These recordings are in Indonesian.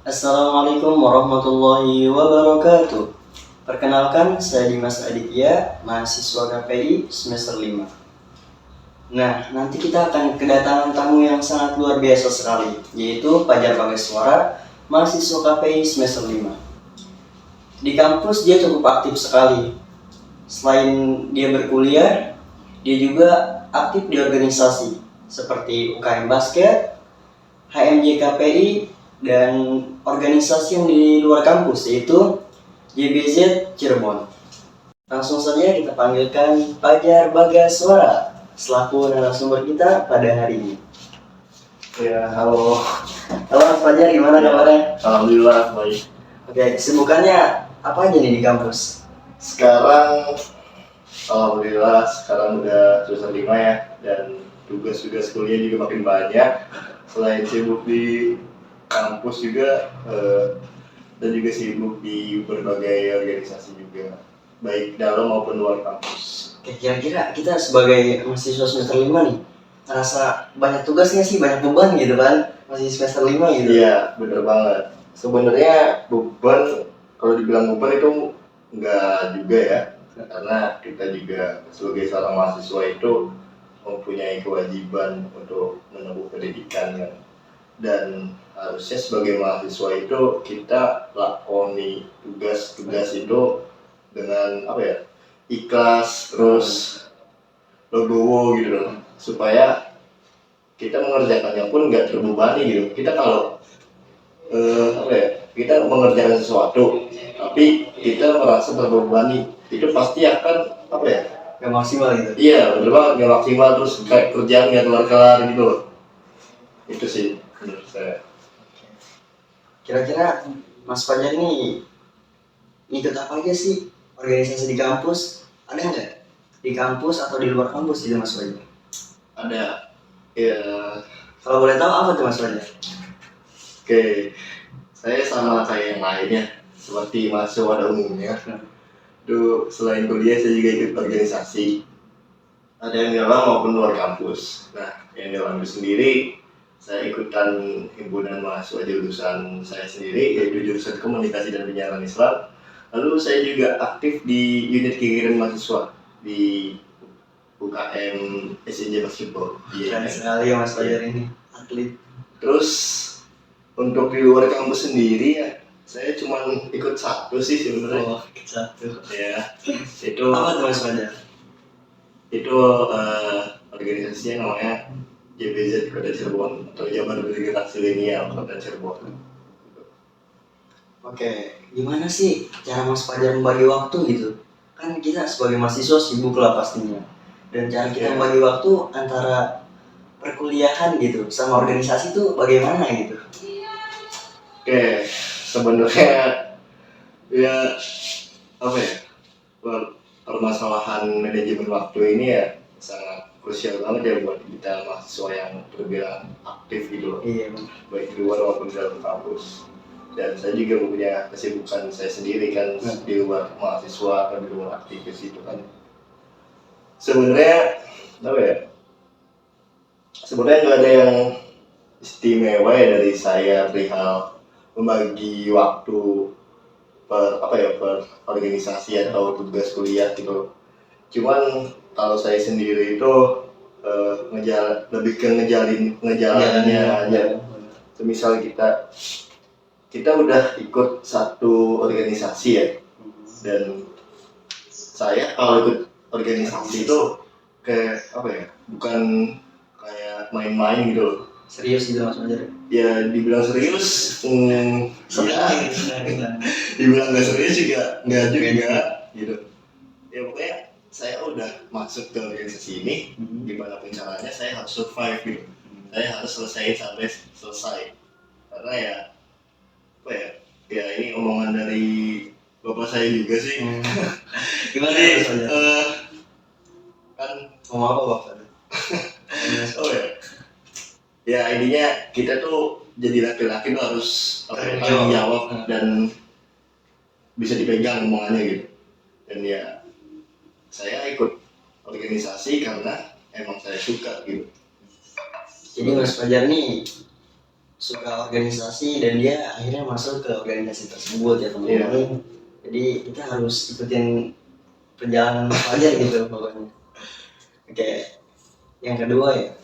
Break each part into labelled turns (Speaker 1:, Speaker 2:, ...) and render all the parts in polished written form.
Speaker 1: Assalamualaikum warahmatullahi wabarakatuh. Perkenalkan, saya Dimas Aditya, mahasiswa KPI semester 5. Nah, nanti kita akan kedatangan tamu yang sangat luar biasa sekali, yaitu Fajar Bagaswara, mahasiswa KPI semester 5. Di kampus dia cukup aktif sekali. Selain dia berkuliah, dia juga aktif di organisasi seperti UKM Basket, HMJ KPI, dan organisasi yang di luar kampus yaitu JBZ Cirebon. Langsung saja kita panggilkan Fajar Bagaswara selaku narasumber kita pada hari ini.
Speaker 2: Ya, halo.
Speaker 1: Halo Fajar, gimana kabarnya?
Speaker 2: Alhamdulillah baik.
Speaker 1: Oke, kesibukannya apa aja nih di kampus?
Speaker 2: Sekarang sekarang udah semester 5 ya, dan tugas-tugas kuliah juga makin banyak. Selain sibuk di kampus juga, dan juga sibuk di berbagai organisasi juga, baik dalam maupun luar kampus.
Speaker 1: Oke, kira-kira kita sebagai mahasiswa semester 5 nih, ngerasa banyak tugas nggak sih, banyak beban gitu kan? Masih semester 5 gitu.
Speaker 2: Iya, bener banget. Sebenarnya beban, kalau dibilang beban itu enggak juga ya, karena kita juga sebagai seorang mahasiswa itu mempunyai kewajiban untuk menempuh pendidikan kan. Dan harusnya sebagai mahasiswa itu kita lakoni tugas-tugas itu dengan ikhlas, terus legowo gitu loh, supaya kita mengerjakannya pun nggak terbebani gitu. Kita kalau kita mengerjakan sesuatu tapi kita merasa terbebani, itu pasti akan
Speaker 1: Gak maksimal gitu.
Speaker 2: iya bener banget, nggak maksimal, terus kayak kerjaan nggak kelar-kelar gitu loh. Itu sih menurut saya.
Speaker 1: Kira-kira Mas Fajar ini ikut apa aja sih organisasi di kampus? Ada nggak? Di kampus atau di luar kampus gitu Mas Fajar?
Speaker 2: Ada ya.
Speaker 1: Kalau boleh tahu apa tuh Mas Fajar?
Speaker 2: Oke, saya sama kayak yang lainnya, seperti mahasiswa pada umumnya. Tuh, selain kuliah saya juga ikut organisasi. Ada yang dalam maupun luar kampus. Nah, yang dalam itu sendiri, saya ikutan himpunan mahasiswa jurusan saya sendiri, yaitu jurusan Komunikasi dan Penyiaran Islam. Lalu saya juga aktif di unit kegiatan mahasiswa di UKM SIJ Basketball.
Speaker 1: Keren sekali ya Mas Fajar ini, atlet.
Speaker 2: Terus untuk di luar kampus sendiri ya, saya cuma ikut satu sih sebenarnya.
Speaker 1: Oh, satu.
Speaker 2: Ya, itu
Speaker 1: Apa tuh Mas Fajar?
Speaker 2: itu organisasinya namanya JBZ Kota Cirebon, atau Jabar Bergerak Zilenial Kota Cirebon.
Speaker 1: Oke, gimana sih cara Mas Fajar membagi waktu gitu? Kan kita sebagai mahasiswa sibuk lah pastinya. Dan cara kita membagi waktu antara perkuliahan gitu sama organisasi tuh bagaimana gitu?
Speaker 2: Oke, sebenarnya ya permasalahan manajemen waktu ini ya sangat krusial banget ya buat kita mahasiswa yang terbilang aktif gitu loh.
Speaker 1: Iya benar.
Speaker 2: Baik di luar maupun di dalam kampus. Dan saya juga punya kesibukan saya sendiri kan, di luar mahasiswa atau di luar aktivis itu kan. Sebenarnya sebenarnya nggak ada yang istimewa ya dari saya perihal membagi waktu per organisasi atau tugas kuliah gitu. Cuman kalau saya sendiri itu lebih ke ngejalaninnya aja. Semisal kita udah ikut satu organisasi ya, dan saya kalau ikut organisasi itu kayak bukan kayak main-main gitu loh.
Speaker 1: Serius gitu Mas Fajar?
Speaker 2: Ya dibilang serius, dibilang nggak serius juga nggak gitu. Ya pokoknya saya udah masuk ke organisasi ini, gimana pun caranya saya harus survive gitu. Saya harus selesai sampai selesai, karena ya ini omongan dari bapak saya juga sih.
Speaker 1: Gimana
Speaker 2: Jadi,
Speaker 1: Mas Fajar?
Speaker 2: kan
Speaker 1: Ngomong apa Bapak?
Speaker 2: ya intinya kita tuh jadi laki-laki tuh harus tanggung jawab dan bisa dipegang omongannya gitu. Dan ya saya ikut organisasi karena emang saya suka gitu.
Speaker 1: Jadi Mas Fajar nih suka organisasi dan dia akhirnya masuk ke organisasi tersebut ya teman-teman. Jadi kita harus ikutin perjalanan Mas Fajar gitu pokoknya. Oke, yang kedua ya,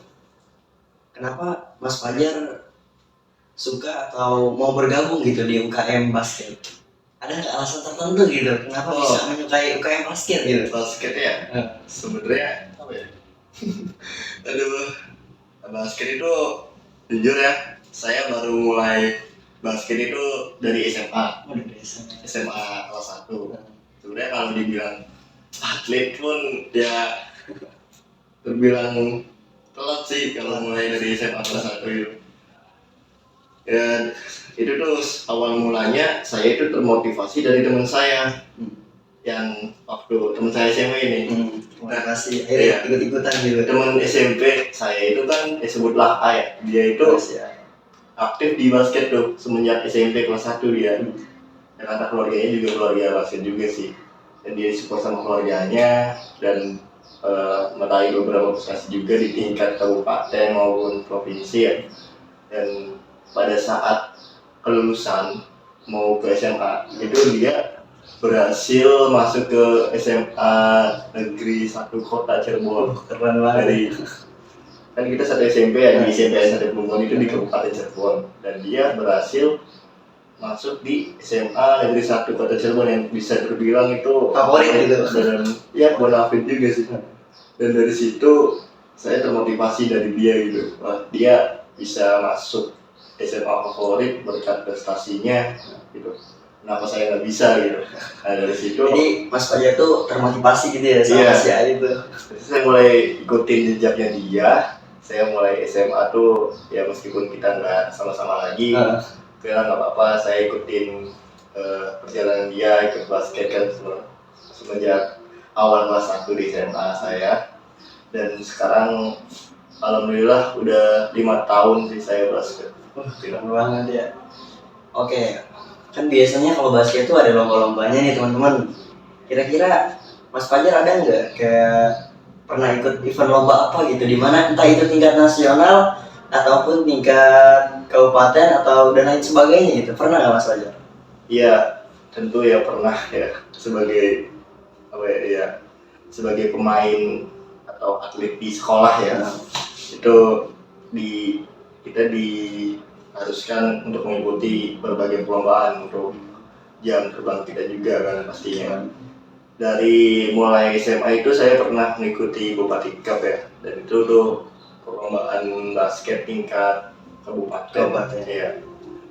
Speaker 1: kenapa Mas Fajar suka atau mau bergabung gitu di UKM basket? Ada nggak alasan tertentu gitu kenapa bisa menyukai UKM basket gitu?
Speaker 2: Basket ya, sebenarnya apa ya? Aduh, basket itu jujur ya, saya baru mulai basket itu dari SMA. SMA kelas 1. Sebenarnya kalau dibilang atlet pun ya terbilang telat sih kalau mulai dari SMA kelas 1 itu. Dan itu tuh awal mulanya saya itu termotivasi dari teman saya yang waktu teman saya SMA ini.
Speaker 1: Motivasi akhirnya ikut-ikutan gitu.
Speaker 2: Teman SMP saya itu kan sebutlah A ya, dia itu aktif di basket tuh semenjak SMP kelas 1 dia. Dan kata keluarganya juga keluarga basket juga sih. Dan dia support sama keluarganya dan meraih beberapa prestasi juga di tingkat kabupaten maupun provinsi ya. Dan pada saat kelulusan mau ke SMA itu dia berhasil masuk ke SMA negeri 1 kota Cirebon.
Speaker 1: Keren banget.
Speaker 2: Dari kan kita satu SMP ya, di SMP Satu Plumbon itu di Kabupaten Cirebon, dan dia berhasil masuk di SMA negeri 1 kota Cirebon yang bisa terbilang itu
Speaker 1: favorit gitu.
Speaker 2: Dan ya bonafit juga sih. Dan dari situ saya termotivasi dari dia gitu. Wah, dia bisa masuk SMA favorit berkat prestasinya gitu. Kenapa saya nggak bisa gitu? Nah dari situ.
Speaker 1: Jadi Mas Fajar tuh termotivasi gitu ya sama si A itu.
Speaker 2: Saya mulai ikutin jejaknya dia. Saya mulai SMA tuh ya meskipun kita nggak sama-sama lagi, kira nggak apa-apa. Saya ikutin perjalanan dia, ikut basket kan semenjak awal kelas 1 di SMA saya. Dan sekarang alhamdulillah udah 5 tahun sih saya basket.
Speaker 1: Keren banget ya. Oke, kan biasanya kalau basket itu ada lomba-lombanya nih teman-teman. Kira-kira Mas Fajar ada nggak kayak pernah ikut event lomba apa gitu di mana entah itu tingkat nasional ataupun tingkat kabupaten atau dan lain sebagainya gitu, pernah nggak Mas Fajar?
Speaker 2: Iya, tentu ya pernah ya, sebagai apa ya, sebagai pemain atau atlet di sekolah ya. Itu kita diharuskan untuk mengikuti berbagai perlombaan untuk jam terbang kita juga kan pastinya. Dari mulai SMA itu saya pernah mengikuti Bupati Cup ya, dan itu tuh perlombaan basket tingkat kabupaten ya.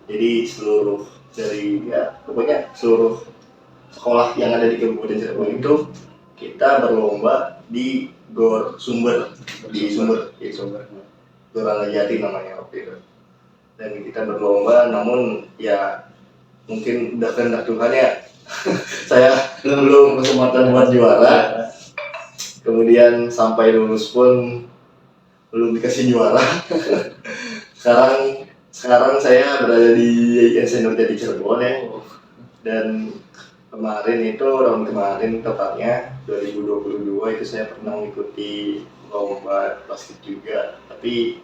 Speaker 2: Jadi seluruh dari ya pokoknya seluruh sekolah yang ada di Kabupaten Cirebon itu kita berlomba di Gor Sumber, di Sumber. Dorana Jati namanya waktu itu. Dan kita berlomba, namun ya mungkin udah kehendak Tuhan ya. Saya belum kesempatan buat juara. Kemudian sampai lulus pun belum dikasih juara. Sekarang saya berada di Senior Jati Cirebon ya. Dan tahun kemarin tepatnya 2022 itu saya pernah mengikuti lomba basket juga, tapi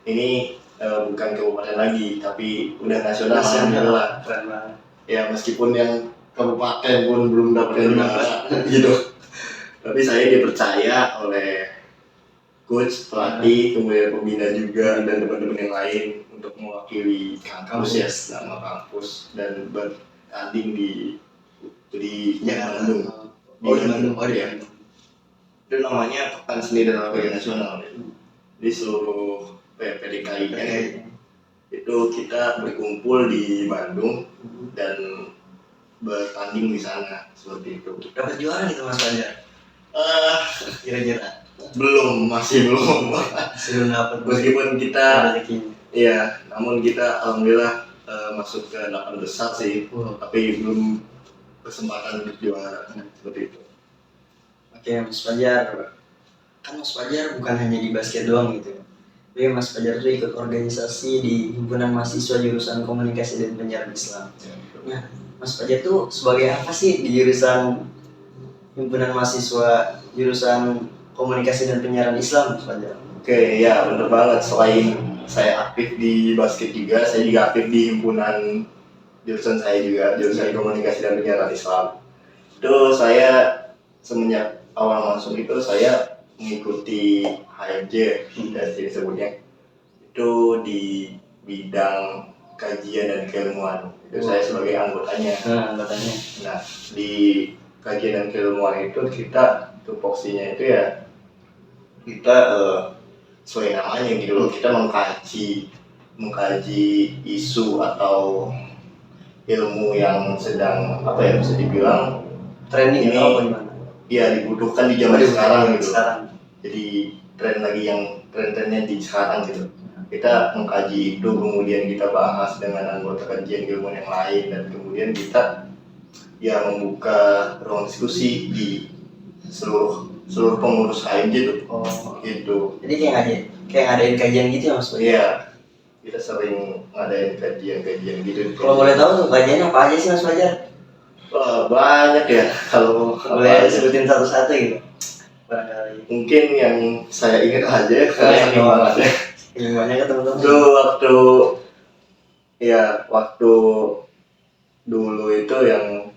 Speaker 2: ini bukan kabupaten lagi, tapi udah nasional alhamdulillah. Ya meskipun yang kabupaten pun belum dapat juara gitu, tapi saya dipercaya oleh coach, pelatih, kemudian pembina juga dan teman-teman yang lain untuk mewakili kampus ya, nama kampus dan bertanding di Bandung. Di Bandung. Itu namanya Pekan Seni dan Olahraga Nasional. Di seluruh PDKI itu kita berkumpul di Bandung dan bertanding di sana seperti itu.
Speaker 1: Dapat juara gitu Mas Fajar? Kira-kira?
Speaker 2: Masih belum
Speaker 1: dapat.
Speaker 2: Meskipun kita ya, namun kita alhamdulillah masuk ke 8 besar sih, tapi belum kesempatan untuk juara seperti itu.
Speaker 1: Oke Mas Fajar, kan Mas Fajar bukan hanya di basket doang gitu, tapi Mas Fajar tuh ikut organisasi di Himpunan Mahasiswa Jurusan Komunikasi dan Penyiaran Islam. Nah, Mas Fajar tuh sebagai apa sih di jurusan Himpunan Mahasiswa Jurusan Komunikasi dan Penyiaran Islam Mas Fajar?
Speaker 2: Oke, ya benar banget. saya aktif di basket juga, saya juga aktif di himpunan jurusan saya juga, jurusan komunikasi dan penyiaran Islam. Itu saya semenjak awal masuk itu saya mengikuti HMJ dan disebutnya itu di bidang kajian dan keilmuan. Itu saya sebagai anggotanya. Nah, di kajian dan keilmuan itu kita tupoksinya itu ya kita sesuai namanya gitu loh, kita mengkaji isu atau ilmu yang sedang apa ya bisa dibilang
Speaker 1: trending
Speaker 2: ini
Speaker 1: atau gimana?
Speaker 2: Iya dibutuhkan di zaman sekarang gitu. Jadi tren-trennya di sekarang gitu. Kita mengkaji itu, kemudian kita bahas dengan anggota kajian ilmuwan yang lain, dan kemudian kita ya membuka ruang diskusi di seluruh pengurus HMJ tuh. Gitu.
Speaker 1: Jadi kayak ngadain kajian gitu ya Mas?
Speaker 2: Iya. Kita sering ngadain kajian gitu.
Speaker 1: Kalau boleh tahu tuh kajiannya apa aja sih Mas Fajar?
Speaker 2: Banyak ya, kalau
Speaker 1: boleh sebutin satu-satu gitu. Barangkali.
Speaker 2: Mungkin yang saya ingat aja karena saking banget ya.
Speaker 1: Gimana ya teman-teman?
Speaker 2: Itu waktu dulu itu yang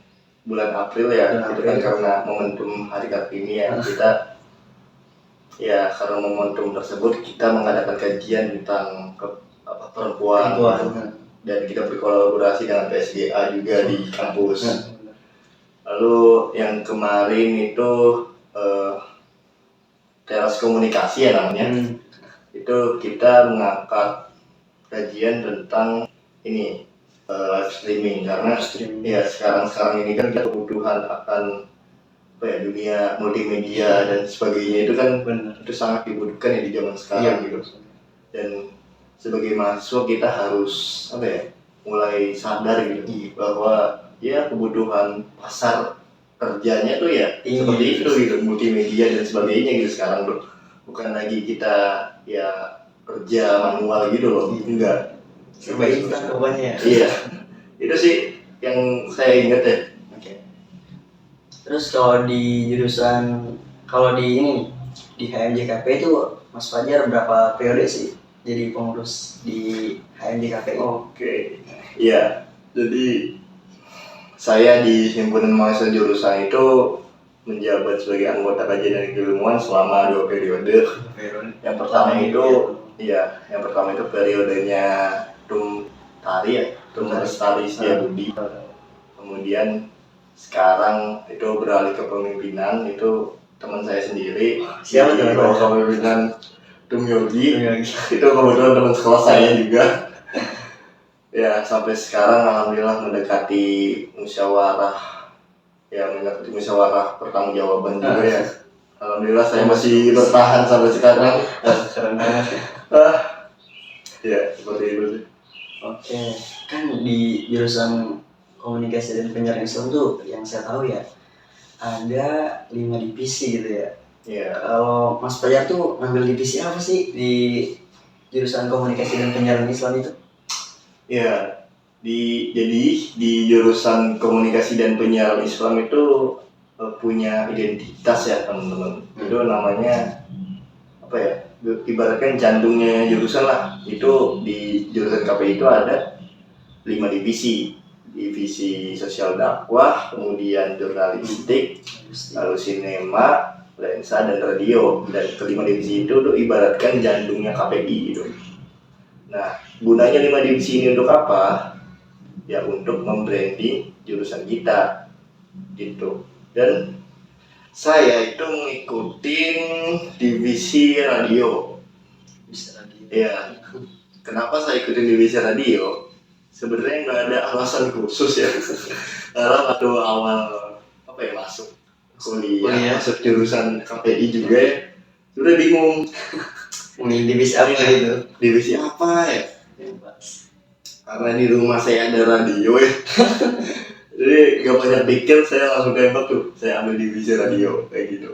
Speaker 2: bulan April ya, itu kan karena momentum Hari Kartini ya, kita ya karena momentum tersebut kita mengadakan kajian tentang perempuan. Dan kita berkolaborasi dengan PSGA juga di kampus. Lalu yang kemarin itu teras komunikasi ya namanya. Itu kita mengangkat kajian tentang ini live streaming, karena ya sekarang ini kan kita kebutuhan akan dunia multimedia dan sebagainya itu kan itu sangat dibutuhkan ya di zaman sekarang gitu. Dan sebagai mahasiswa kita harus mulai sadar gitu bahwa ya kebutuhan pasar kerjanya tuh ya seperti itu gitu, multimedia dan sebagainya gitu sekarang tuh. Bukan lagi kita ya kerja manual gitu loh, enggak.
Speaker 1: Coba instan pokoknya.
Speaker 2: Iya, itu sih yang saya ingat ya.
Speaker 1: Terus kalau di jurusan, kalau di HMJKP itu Mas Fajar berapa periode sih jadi pengurus di HMJKP?
Speaker 2: Iya, jadi saya di himpunan mahasiswa jurusan itu menjabat sebagai anggota kajian dan keilmuan selama 2 periode. Yang pertama itu periodenya Tum Tari ya, Tum Lestari Setiabudi. Kemudian sekarang itu beralih ke pemimpinan, itu teman saya sendiri.
Speaker 1: Siapa tuh?
Speaker 2: Pemimpinan Tum Yogi. Itu kebetulan teman sekolah saya juga. Ya sampai sekarang alhamdulillah mendekati musyawarah pertanggungjawaban juga ya. Alhamdulillah saya masih bertahan sampai sekarang.
Speaker 1: Keren banget.
Speaker 2: Ya seperti itu sih.
Speaker 1: Kan di jurusan komunikasi dan penyiaran Islam tuh yang saya tahu ya ada 5 divisi gitu ya. Kalau Mas Fajar tuh ngambil divisi apa sih di jurusan komunikasi dan penyiaran Islam itu?
Speaker 2: Jadi di jurusan komunikasi dan penyiaran Islam itu punya identitas ya teman-teman. Itu namanya ibaratkan jantungnya jurusan lah. Itu di jurusan KPI itu ada 5 divisi. Divisi sosial dakwah, kemudian jurnalistik, lalu sinema, lensa dan radio. Dan kelima divisi itu ibaratkan jantungnya KPI gitu. Nah, gunanya 5 divisi ini untuk apa? Ya untuk membranding jurusan kita gitu. Dan saya itu ngikutin divisi radio. Ya, kenapa saya ikutin divisi radio? Sebenarnya nggak ada alasan khusus ya. Karena waktu awal masuk kuliah, masuk jurusan KPI juga ya, sudah bingung.
Speaker 1: Divisi apa itu?
Speaker 2: Divisi apa ya? Karena di rumah saya ada radio ya. Jadi gak banyak pikir, saya langsung tembak tuh. Saya ambil divisi radio kayak gitu.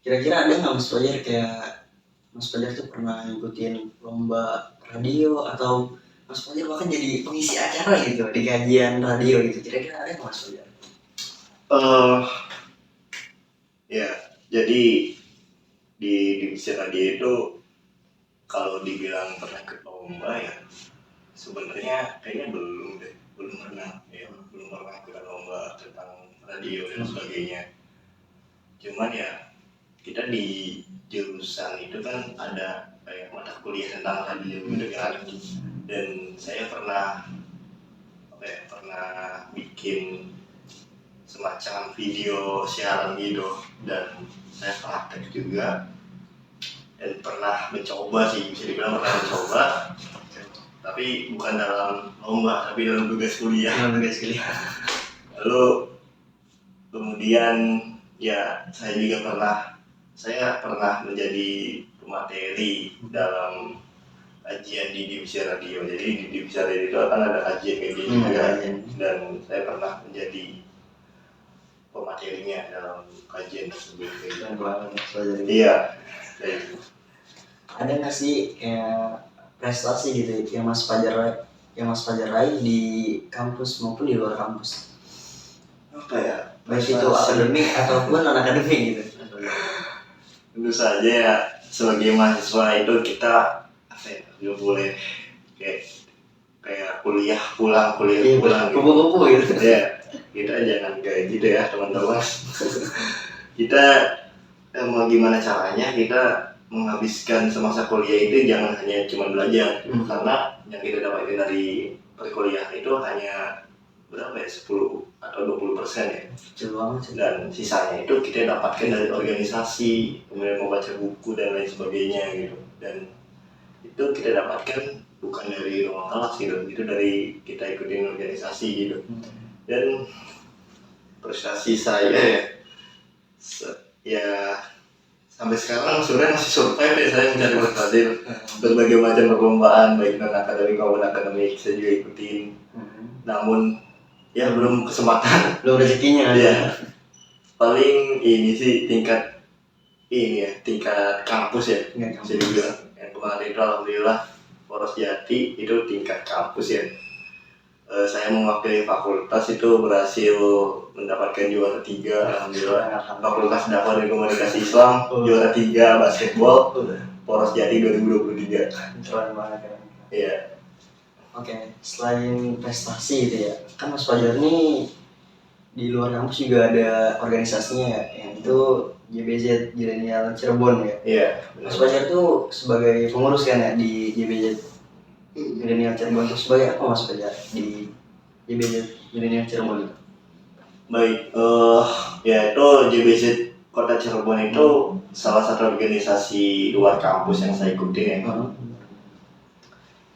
Speaker 1: Kira-kira ada nggak Mas Fajar kayak Mas Fajar tuh pernah ngikutin lomba radio atau Mas Fajar bahkan jadi pengisi acara gitu di kajian radio gitu? Kira-kira ada nggak Mas Fajar?
Speaker 2: Ya, jadi di divisi radio itu kalau dibilang pernah ikut lomba ya sebenarnya kayaknya belum pernah ikut lomba tentang radio dan sebagainya. Cuman ya kita di jurusan itu kan ada kayak mata kuliah tentang radio gitu kan, dan saya pernah bikin semacam video siaran gitu, dan saya praktek juga dan pernah mencoba sih, bisa dibilang pernah mencoba, tapi bukan dalam lomba tapi dalam tugas kuliah. Lalu kemudian ya saya pernah menjadi pemateri dalam kajian di divisi radio. Jadi di divisi radio itu akan ada kajian kayak gitu juga, dan saya pernah menjadi pematerinya dalam kajian tersebut. Iya.
Speaker 1: Ada nggak sih kayak prestasi gitu yang Mas Fajar raih di kampus maupun di luar kampus?
Speaker 2: Apa ya?
Speaker 1: Baik itu akademik ataupun non akademik gitu.
Speaker 2: Tentu saja ya, sebagai mahasiswa itu kita nggak boleh kayak kuliah pulang
Speaker 1: kupu-kupu gitu.
Speaker 2: Ya, kita jangan kayak gitu ya teman-teman. Kita mau gimana caranya kita menghabiskan semasa kuliah itu jangan hanya cuma belajar, karena yang kita dapatkan dari perkuliahan itu hanya berapa ya, 10 atau 20% ya. Dan sisanya itu kita dapatkan dari organisasi, kemudian membaca buku dan lain sebagainya gitu. Dan itu kita dapatkan bukan dari ruang kelas gitu, itu dari kita ikutin organisasi gitu. Dan prestasi saya ya sampai sekarang sebenarnya masih survive ya, saya mencari prestasi berbagai macam perlombaan baik non akademik maupun akademik saya juga ikutin. Namun ya belum kesempatan,
Speaker 1: belum rezekinya.
Speaker 2: Ya paling ini sih tingkat kampus ya, bisa dibilang. Yang kemarin itu alhamdulillah Poros Jati itu tingkat kampus ya. Saya mewakili fakultas itu berhasil mendapatkan juara 3, alhamdulillah. Fakultas Dakwah dan Komunikasi Islam juara 3 basketball Poros Jati 2023.
Speaker 1: Keren banget ya.
Speaker 2: Iya.
Speaker 1: Oke, selain prestasi gitu ya, kan Mas Fajar ini di luar kampus juga ada organisasinya ya, yang itu JBZ Zilenial Cirebon ya.
Speaker 2: Iya.
Speaker 1: Mas Fajar tuh sebagai pengurus kan ya di JBZ Zilenial Cirebon, itu sebagai apa Mas Fajar di JBZ Zilenial Cirebon itu?
Speaker 2: Baik, ya itu JBZ Kota Cirebon itu salah satu organisasi luar kampus yang saya ikuti ya.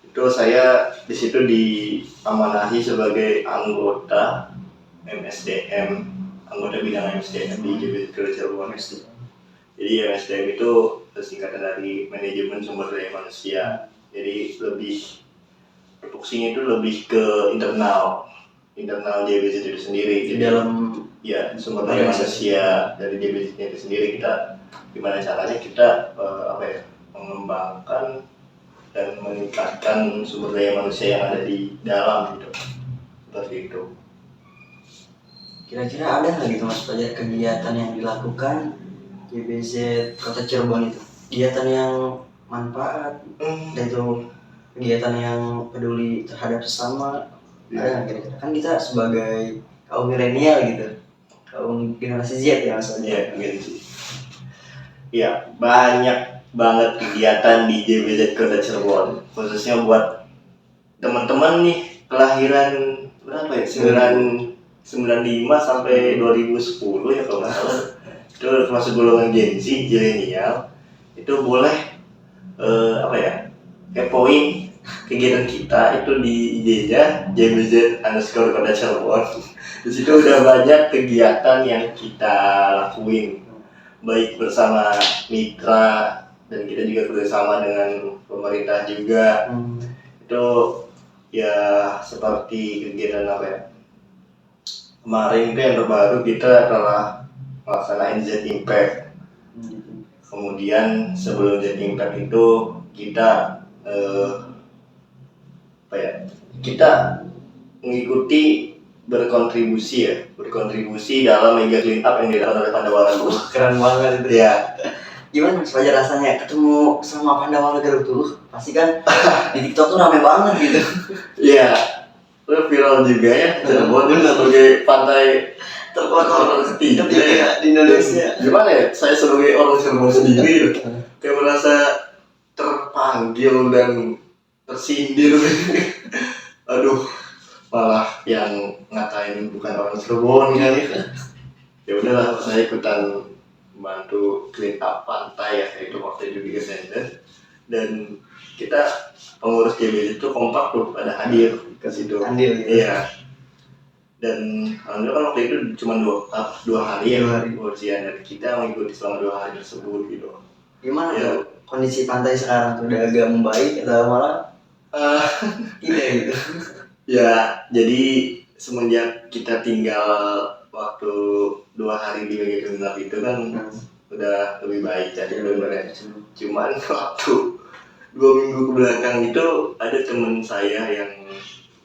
Speaker 2: Itu saya di situ diamanahi sebagai anggota MSDM, anggota bidang MSDM di JBZ Kota Cirebon. Jadi MSDM itu singkatan dari manajemen sumber daya manusia. Jadi lebih fungsinya itu lebih ke internal JBZ itu sendiri.
Speaker 1: Di dalam
Speaker 2: ya sumber daya manusia dari JBZ itu sendiri, kita gimana caranya kita mengembangkan dan meningkatkan sumber daya manusia yang ada di dalam gitu, seperti itu.
Speaker 1: Kira-kira ada nggak gitu Mas Fajar kegiatan yang dilakukan JBZ Kota Cirebon itu, kegiatan yang manfaat dan itu kegiatan yang peduli terhadap sesama? Ada nggak kira-kira? Kan kita sebagai kaum milenial gitu, kaum generasi Z ya Mas Fajar.
Speaker 2: Iya, gitu sih. Ya banyak banget kegiatan di JBZ Kota Cirebon, khususnya buat teman-teman nih kelahiran berapa ya, 95 sampai 2010 ya kalau nggak salah. Itu termasuk golongan Gen Z, Zilenial. Itu boleh kepoin kegiatan kita itu di IG-nya JBZ_Kota Cirebon. Di situ udah banyak kegiatan yang kita lakuin, baik bersama mitra dan kita juga bersama dengan pemerintah juga. Itu ya seperti kegiatan kemarin itu yang terbaru kita telah melaksanain Z Impact. Kemudian sebelum Z Impact itu kita kita mengikuti berkontribusi dalam mega clean up yang dilakukan oleh Pandawa Lagu.
Speaker 1: Keren banget itu.
Speaker 2: Ya,
Speaker 1: Gimana Mas Fajar rasanya ketemu sama Pandawa Garut tuh? Pasti kan di TikTok tuh rame banget gitu.
Speaker 2: Iya, itu viral juga ya. Cirebon sebagai pantai
Speaker 1: Terkotor
Speaker 2: ketiga
Speaker 1: ketiga di Indonesia.
Speaker 2: Gimana ya? Saya sebagai orang Cirebon sendiri kayak merasa terpanggil dan tersindir. Aduh, malah yang ngatain bukan orang Cirebon kan. Ya udahlah, saya ikutan membantu clean up pantai ya, itu waktu itu di Gesenden, dan kita pengurus JBJ itu kompak tuh pada hadir ke situ.
Speaker 1: Andil gitu.
Speaker 2: Iya. Dan alhamdulillah kan waktu itu cuma dua hari ya ujian, dan kita mengikuti selama 2 hari tersebut gitu.
Speaker 1: Gimana
Speaker 2: Ya.
Speaker 1: tuh kondisi pantai sekarang tuh udah agak membaik atau malah tidak gitu?
Speaker 2: Ya, jadi semenjak kita tinggal waktu 2 hari di BG Genap itu kan udah lebih baik jadi bener-bener. Cuman waktu 2 minggu ke belakang itu ada temen saya yang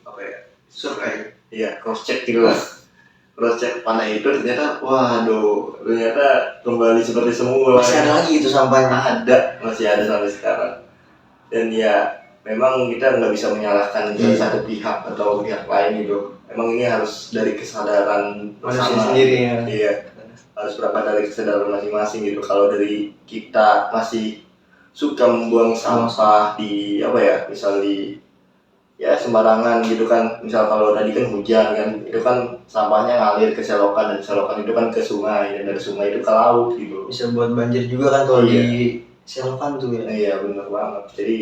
Speaker 2: apa ya,
Speaker 1: Survei.
Speaker 2: Iya, cross check gitu lah. Cross check pantai itu ternyata, waduh, ternyata kembali seperti semula.
Speaker 1: Masih ada lagi itu sampahnya?
Speaker 2: Masih ada sampai sekarang. Dan ya memang kita nggak bisa menyalahkan satu pihak atau pihak lain gitu. Emang ini harus dari kesadaran
Speaker 1: manusia sendiri ya.
Speaker 2: Iya, harus berangkat dari kesadaran masing-masing gitu. Kalau dari kita masih suka membuang sampah di apa ya, misal di ya sembarangan gitu kan, misal kalau tadi kan hujan kan, itu kan sampahnya ngalir ke selokan, dan selokan itu kan ke sungai, dan dari sungai itu ke laut gitu.
Speaker 1: Bisa buat banjir juga kan kalau di selokan tuh ya.
Speaker 2: Iya benar banget. Jadi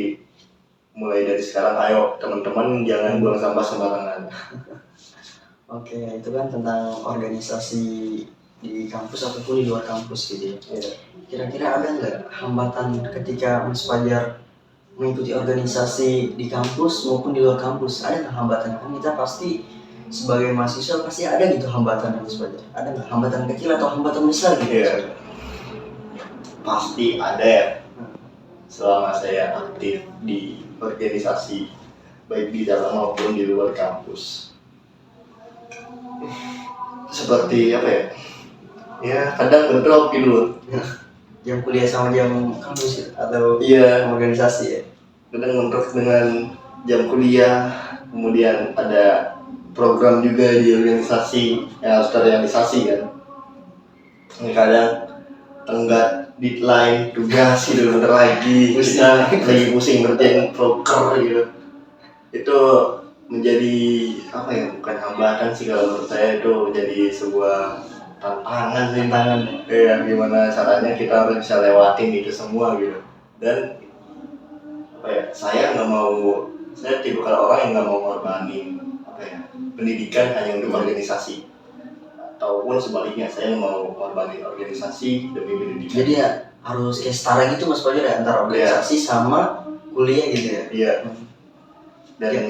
Speaker 2: mulai dari sekarang ayo teman-teman jangan buang sampah sembarangan.
Speaker 1: Oke, itu kan tentang organisasi di kampus ataupun di luar kampus gitu ya. Kira-kira ada nggak hambatan ketika Mas Fajar mengikuti organisasi di kampus maupun di luar kampus? Ada nggak hambatan? Kan kita pasti sebagai mahasiswa pasti ada gitu hambatan Mas Fajar. Ada nggak hambatan kecil atau hambatan besar gitu?
Speaker 2: Iya. Pasti ada ya. Selama saya aktif di organisasi baik di dalam maupun di luar kampus. Seperti apa ya? Ya kadang bentrok gitu.
Speaker 1: Jam kuliah sama jam kampus atau organisasi ya?
Speaker 2: Kadang bentrok dengan jam kuliah, kemudian ada program juga di organisasi yang harus terrealisasi kan. Kadang tenggat deadline tugas gitu bentar lagi, kita lagi pusing ngerjain proker gitu. Itu menjadi apa ya, bukan hambatan sih kalau menurut saya, itu menjadi sebuah tantangan sih. Ya gimana caranya kita harus bisa lewatin itu semua gitu. Dan apa ya, saya tipe kalau orang yang nggak mau ngorbanin apa ya, pendidikan hanya untuk organisasi, ataupun sebaliknya saya mau ngorbanin organisasi demi pendidikan.
Speaker 1: Jadi ya harus kayak setara gitu Mas Fajar ya, antara organisasi sama kuliah gitu ya.
Speaker 2: Iya. Dan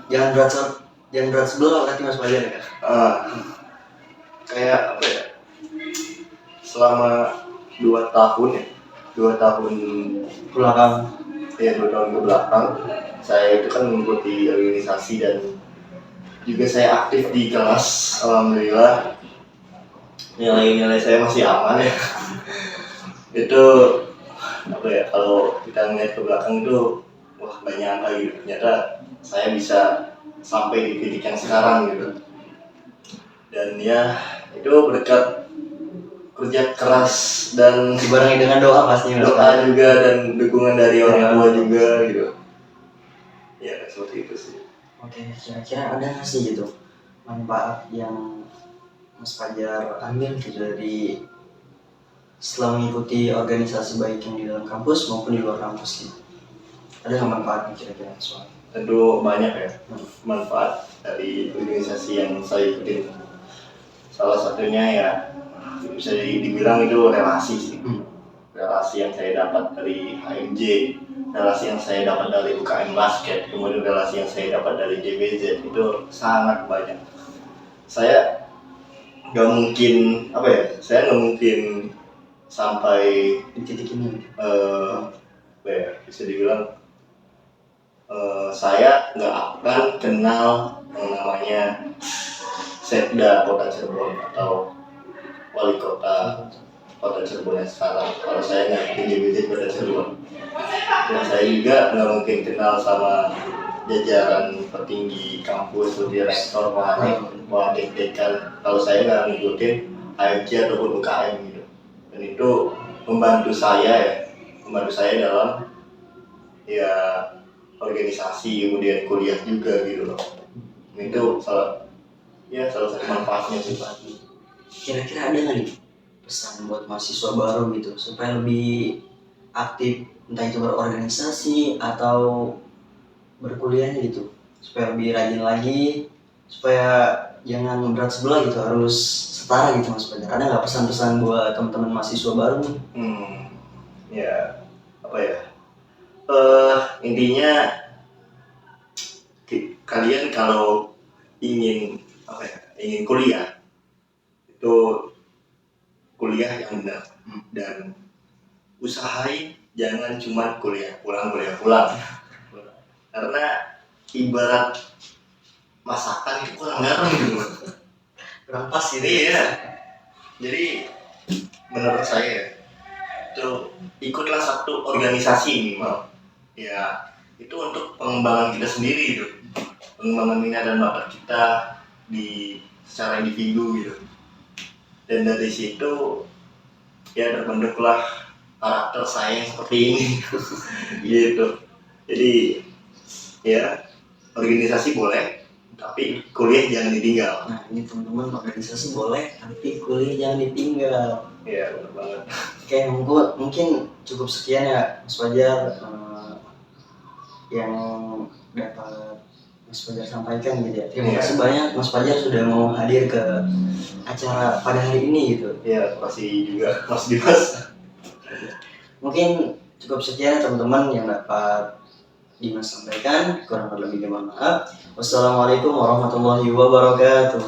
Speaker 1: jangan berat sebelah berarti Mas Fajar ya.
Speaker 2: Kayak apa ya, selama 2 tahun
Speaker 1: belakang,
Speaker 2: 2 tahun ke belakang saya itu kan mengikuti organisasi, dan juga saya aktif di kelas. Alhamdulillah nilai saya masih aman ya. Itu apa ya, kalau kita ngeliat ke belakang itu wah gak nyangka gitu, ternyata saya bisa sampai di titik yang sekarang gitu. Dan ya itu berkat kerja keras dan
Speaker 1: dibarengi dengan doa pastinya.
Speaker 2: Doa juga dan dukungan dari orang tua juga gitu. Ya seperti itu sih.
Speaker 1: Oke, kira-kira ada nggak sih gitu manfaat yang Mas Fajar ambil gitu dari setelah mengikuti organisasi baik yang di dalam kampus maupun di luar kampus gitu? Ada nggak manfaatnya kira-kira soal?
Speaker 2: Tentu banyak ya manfaat dari organisasi yang saya ikutin. Salah satunya ya bisa dibilang itu relasi sih. Relasi yang saya dapat dari HMJ, relasi yang saya dapat dari UKM Basket, kemudian relasi yang saya dapat dari JBZ, itu sangat banyak. Saya nggak mungkin sampai
Speaker 1: di titik ini.
Speaker 2: Bisa dibilang saya nggak akan kenal yang namanya Sekda Kota Cirebon atau Wali Kota kota Cirebon yang sekarang. Kalau saya nggak mungkin jadi kota Cirebon. Dan saya juga nggak mungkin kenal sama jajaran petinggi kampus seperti rektor, wadik, dekan. Kalau saya nggak ngikutin AMC ataupun UKM gitu. Dan itu membantu saya dalam ya organisasi, kemudian kuliah juga gitu loh. Itu salah satu manfaatnya sih Pak.
Speaker 1: Kira-kira ada nggak nih pesan buat mahasiswa baru gitu supaya lebih aktif, entah itu berorganisasi atau berkuliahnya gitu, supaya lebih rajin lagi, supaya jangan berat sebelah gitu, harus setara gitu Mas Fajar. Ada nggak pesan-pesan buat teman-teman mahasiswa baru nih?
Speaker 2: Ya apa ya? Intinya kalian kalau ingin kuliah itu kuliah yang benar dan usahain jangan cuma kuliah pulang karena ibarat masakan itu kurang garam gitu,
Speaker 1: Kurang pas gitu.
Speaker 2: ya. Jadi menurut saya itu ikutlah satu organisasi minimal ya, itu untuk pengembangan kita sendiri gitu, pengembangan minat dan bakat kita secara individu gitu. Dan dari situ ya terbentuklah karakter saya yang seperti ini gitu. Jadi ya organisasi boleh tapi kuliah jangan ditinggal.
Speaker 1: Nah ini teman-teman, organisasi boleh tapi kuliah jangan ditinggal.
Speaker 2: Iya benar banget.
Speaker 1: Oke, mungkin cukup sekian ya Mas Fajar yang dapat Mas Fajar sampaikan gitu ya. Terima kasih banyak Mas Fajar sudah mau hadir ke acara pada hari ini gitu.
Speaker 2: Ya, makasih juga Mas Dimas.
Speaker 1: Mungkin cukup sekian teman-teman yang dapat Dimas sampaikan, kurang lebihnya mohon maaf. Wassalamualaikum warahmatullahi wabarakatuh.